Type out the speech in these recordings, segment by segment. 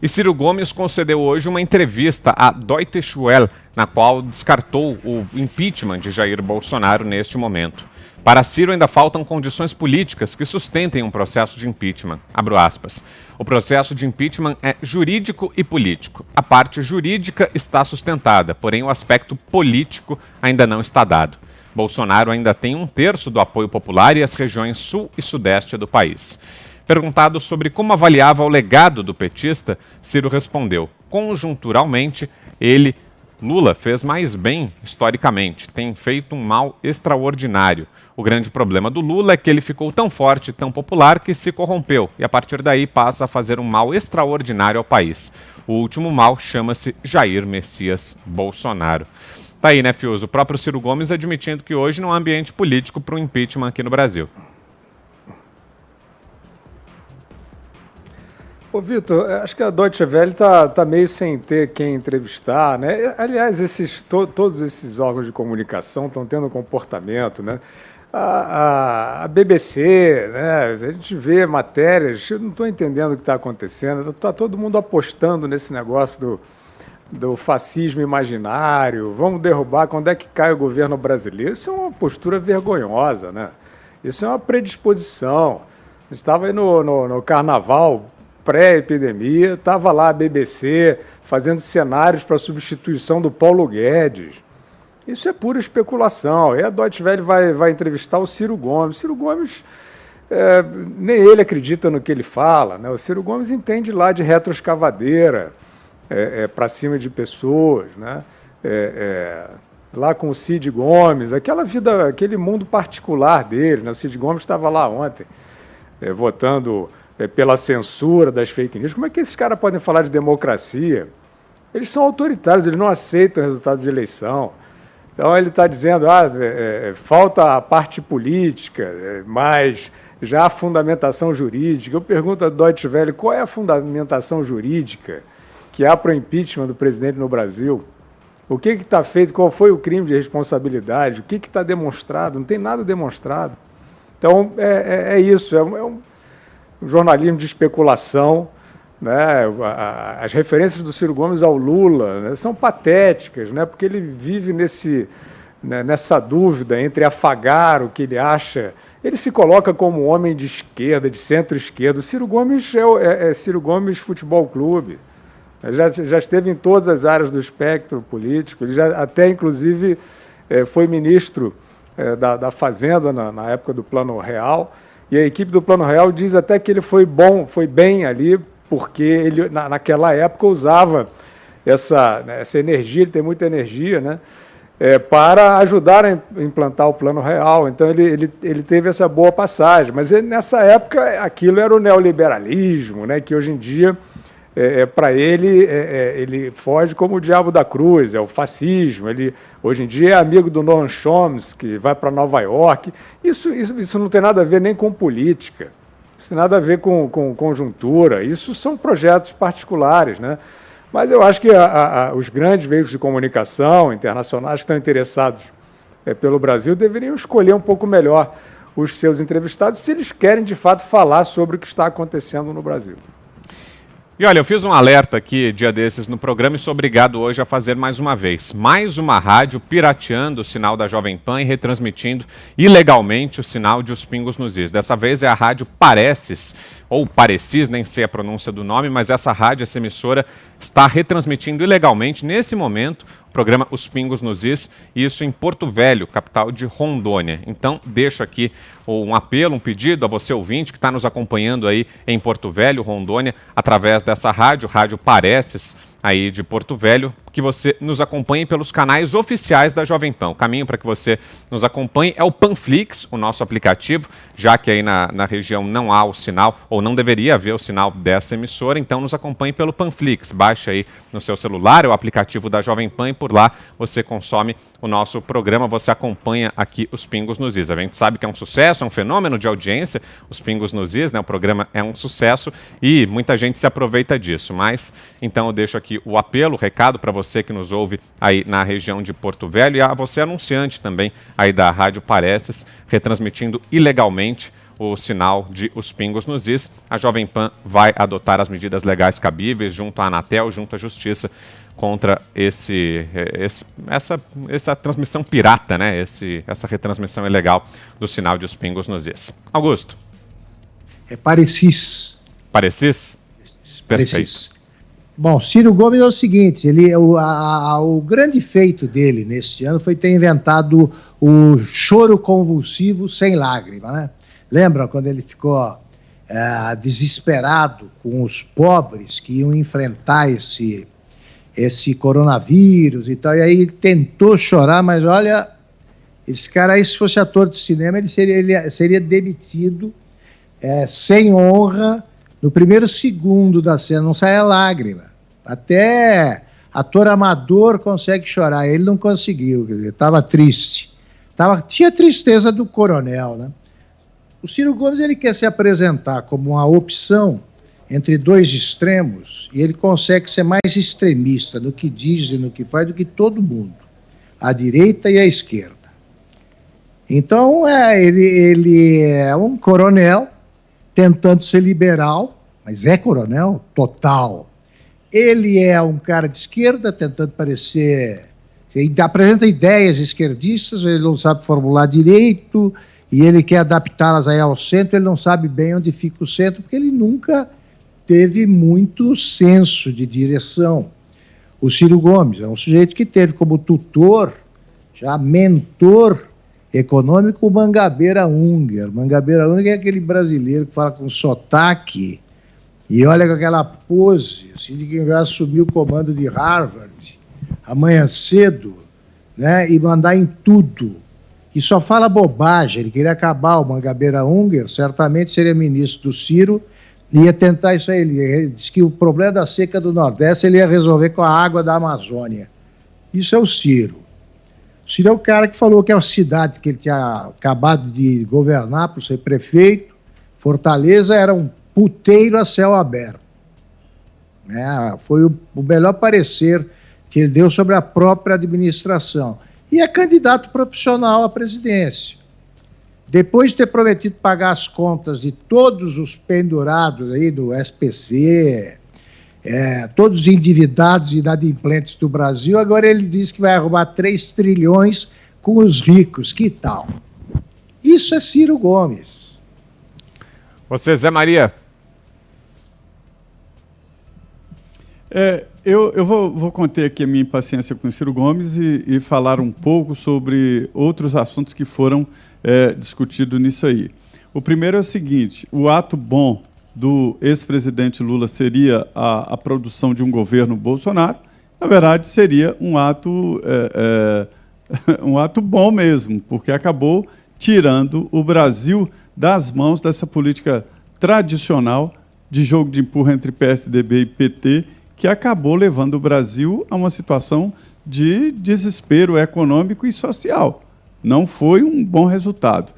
E Ciro Gomes concedeu hoje uma entrevista à Deutsche Welle, na qual descartou o impeachment de Jair Bolsonaro neste momento. Para Ciro ainda faltam condições políticas que sustentem um processo de impeachment. Abro aspas. O processo de impeachment é jurídico e político. A parte jurídica está sustentada, porém o aspecto político ainda não está dado. Bolsonaro ainda tem 1/3 do apoio popular e as regiões sul e sudeste do país. Perguntado sobre como avaliava o legado do petista, Ciro respondeu: conjunturalmente, Lula fez mais bem historicamente, tem feito um mal extraordinário. O grande problema do Lula é que ele ficou tão forte e tão popular que se corrompeu e a partir daí passa a fazer um mal extraordinário ao país. O último mal chama-se Jair Messias Bolsonaro. Tá aí, né, Fiuso? O próprio Ciro Gomes admitindo que hoje não há ambiente político para o impeachment aqui no Brasil. Ô, Vitor, acho que a Deutsche Welle tá meio sem ter quem entrevistar, né? Aliás, todos esses órgãos de comunicação estão tendo comportamento, né? A BBC, né? A gente vê matérias, eu não estou entendendo o que está acontecendo, está todo mundo apostando nesse negócio do fascismo imaginário, vamos derrubar, quando é que cai o governo brasileiro? Isso é uma postura vergonhosa, né? Isso é uma predisposição. A gente estava aí no carnaval, pré-epidemia, estava lá a BBC fazendo cenários para a substituição do Paulo Guedes. Isso é pura especulação. E a Deutsche Welle vai entrevistar o Ciro Gomes. O Ciro Gomes, nem ele acredita no que ele fala, né? O Ciro Gomes entende lá de retroescavadeira para cima de pessoas, né? Lá com o Cid Gomes, aquele mundo particular dele, né? O Cid Gomes estava lá ontem, votando pela censura das fake news. Como é que esses caras podem falar de democracia? Eles são autoritários, eles não aceitam o resultado de eleição. Então ele está dizendo, falta a parte política, mas já a fundamentação jurídica. Eu pergunto à Deutsche Welle, qual é a fundamentação jurídica que há para o impeachment do presidente no Brasil? O que está feito? Qual foi o crime de responsabilidade? O que está demonstrado? Não tem nada demonstrado. Então, isso, é um jornalismo de especulação, né? As referências do Ciro Gomes ao Lula, né, são patéticas, né? Porque ele vive nessa dúvida entre afagar o que ele acha. Ele se coloca como um homem de esquerda, de centro-esquerda. O Ciro Gomes é Ciro Gomes Futebol Clube. Já esteve em todas as áreas do espectro político. Ele já até, inclusive, foi ministro da Fazenda na época do Plano Real. E a equipe do Plano Real diz até que ele foi bem ali, porque ele, naquela época, usava essa energia, ele tem muita energia, né, para ajudar a implantar o Plano Real. Então, ele teve essa boa passagem. Mas nessa época, aquilo era o neoliberalismo, né, que hoje em dia, para ele foge como o diabo da cruz, é o fascismo. Ele, hoje em dia, é amigo do Noam Chomsky, vai para Nova York. Isso não tem nada a ver nem com política, isso tem nada a ver com conjuntura, isso são projetos particulares, né? Mas eu acho que os grandes veículos de comunicação internacionais que estão interessados pelo Brasil deveriam escolher um pouco melhor os seus entrevistados se eles querem, de fato, falar sobre o que está acontecendo no Brasil. E olha, eu fiz um alerta aqui, dia desses, no programa e sou obrigado hoje a fazer mais uma vez. Mais uma rádio pirateando o sinal da Jovem Pan e retransmitindo ilegalmente o sinal de Os Pingos nos Is. Dessa vez é a rádio Pareces, ou Parecis, nem sei a pronúncia do nome, mas essa rádio, essa emissora, está retransmitindo ilegalmente, nesse momento, o programa Os Pingos nos Is, e isso em Porto Velho, capital de Rondônia. Então, deixo aqui um apelo, um pedido a você ouvinte que está nos acompanhando aí em Porto Velho, Rondônia, através dessa rádio, Rádio Pareces, aí de Porto Velho, que você nos acompanhe pelos canais oficiais da Jovem Pan. O caminho para que você nos acompanhe é o Panflix, o nosso aplicativo, já que aí na região não há o sinal, ou não deveria haver o sinal dessa emissora, então nos acompanhe pelo Panflix. Baixe aí no seu celular, é o aplicativo da Jovem Pan, e por lá você consome o nosso programa, você acompanha aqui Os Pingos nos Is. A gente sabe que é um sucesso, é um fenômeno de audiência, Os Pingos nos Is, né? O programa é um sucesso e muita gente se aproveita disso, mas então eu deixo aqui o apelo, o recado para você que nos ouve aí na região de Porto Velho e a você anunciante também aí da Rádio Pareces, retransmitindo ilegalmente o sinal de Os Pingos nos Is. A Jovem Pan vai adotar as medidas legais cabíveis junto à Anatel, junto à Justiça, contra essa transmissão pirata, né? Essa retransmissão ilegal do sinal de Os Pingos nos Is. Augusto. É Parecis. Parecis? Perfeito. Bom, Ciro Gomes é o seguinte, o grande feito dele neste ano foi ter inventado o choro convulsivo sem lágrima, né? Lembra quando ele ficou desesperado com os pobres que iam enfrentar esse coronavírus e tal, e aí ele tentou chorar, mas olha, esse cara aí, se fosse ator de cinema, ele seria demitido sem honra no primeiro segundo da cena, não sai a lágrima. Até ator amador consegue chorar, ele não conseguiu, estava triste. Tinha tristeza do coronel, né? O Ciro Gomes, ele quer se apresentar como uma opção entre dois extremos, e ele consegue ser mais extremista no que diz e no que faz do que todo mundo, a direita e a esquerda. Então, ele é um coronel tentando ser liberal, mas é coronel total. Ele é um cara de esquerda tentando parecer... Ele apresenta ideias esquerdistas, ele não sabe formular direito, e ele quer adaptá-las aí ao centro, ele não sabe bem onde fica o centro, porque ele nunca teve muito senso de direção. O Ciro Gomes é um sujeito que teve como tutor, já mentor econômico, o Mangabeira Unger. Mangabeira Unger é aquele brasileiro que fala com sotaque e olha com aquela pose assim, de quem vai assumir o comando de Harvard amanhã cedo, né, e mandar em tudo. E só fala bobagem. Ele queria acabar o Mangabeira Unger, certamente seria ministro do Ciro, e ia tentar isso aí. Ele disse que o problema da seca do Nordeste ele ia resolver com a água da Amazônia. Isso é o Ciro. O Ciro é o cara que falou que é a cidade que ele tinha acabado de governar por ser prefeito, Fortaleza, era um puteiro a céu aberto. Foi o melhor parecer que ele deu sobre a própria administração. E é candidato profissional à presidência. Depois de ter prometido pagar as contas de todos os pendurados aí do SPC, todos os endividados e inadimplentes do Brasil, agora ele diz que vai arrumar 3 trilhões com os ricos. Que tal? Isso é Ciro Gomes. Você, Zé Maria. Eu vou conter aqui a minha impaciência com o Ciro Gomes e falar um pouco sobre outros assuntos que foram discutidos nisso aí. O primeiro é o seguinte: o ato bom do ex-presidente Lula seria a produção de um governo Bolsonaro. Na verdade, seria um ato bom mesmo, porque acabou tirando o Brasil das mãos dessa política tradicional de jogo de empurra entre PSDB e PT, que acabou levando o Brasil a uma situação de desespero econômico e social. Não foi um bom resultado.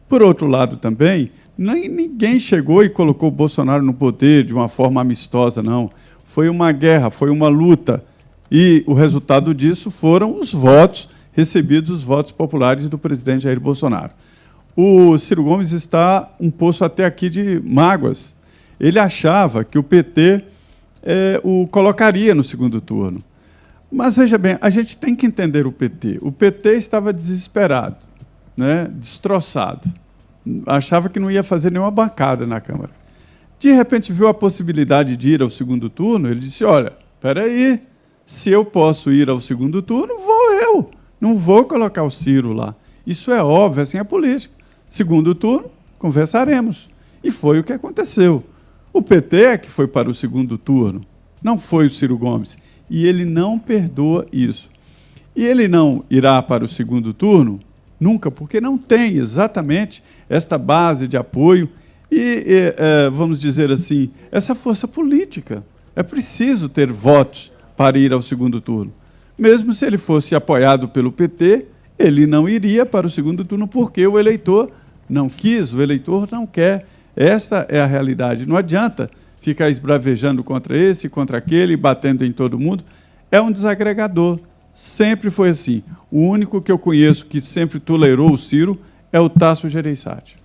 Por outro lado, também, ninguém chegou e colocou o Bolsonaro no poder de uma forma amistosa, não. Foi uma guerra, foi uma luta. E o resultado disso foram os votos recebidos, os votos populares do presidente Jair Bolsonaro. O Ciro Gomes está um poço até aqui de mágoas. Ele achava que o PT o colocaria no segundo turno. Mas, veja bem, a gente tem que entender o PT. O PT estava desesperado, né, destroçado. Achava que não ia fazer nenhuma bancada na Câmara. De repente, viu a possibilidade de ir ao segundo turno, ele disse, olha, espera aí, se eu posso ir ao segundo turno, vou eu. Não vou colocar o Ciro lá. Isso é óbvio, assim é a política. Segundo turno, conversaremos. E foi o que aconteceu. O PT é que foi para o segundo turno, não foi o Ciro Gomes. E ele não perdoa isso. E ele não irá para o segundo turno nunca, porque não tem exatamente esta base de apoio e vamos dizer assim, essa força política. É preciso ter votos para ir ao segundo turno. Mesmo se ele fosse apoiado pelo PT, ele não iria para o segundo turno porque o eleitor não quis, o eleitor não quer. Esta é a realidade. Não adianta ficar esbravejando contra esse, contra aquele, batendo em todo mundo. É um desagregador. Sempre foi assim. O único que eu conheço que sempre tolerou o Ciro é o Tasso Gereissati.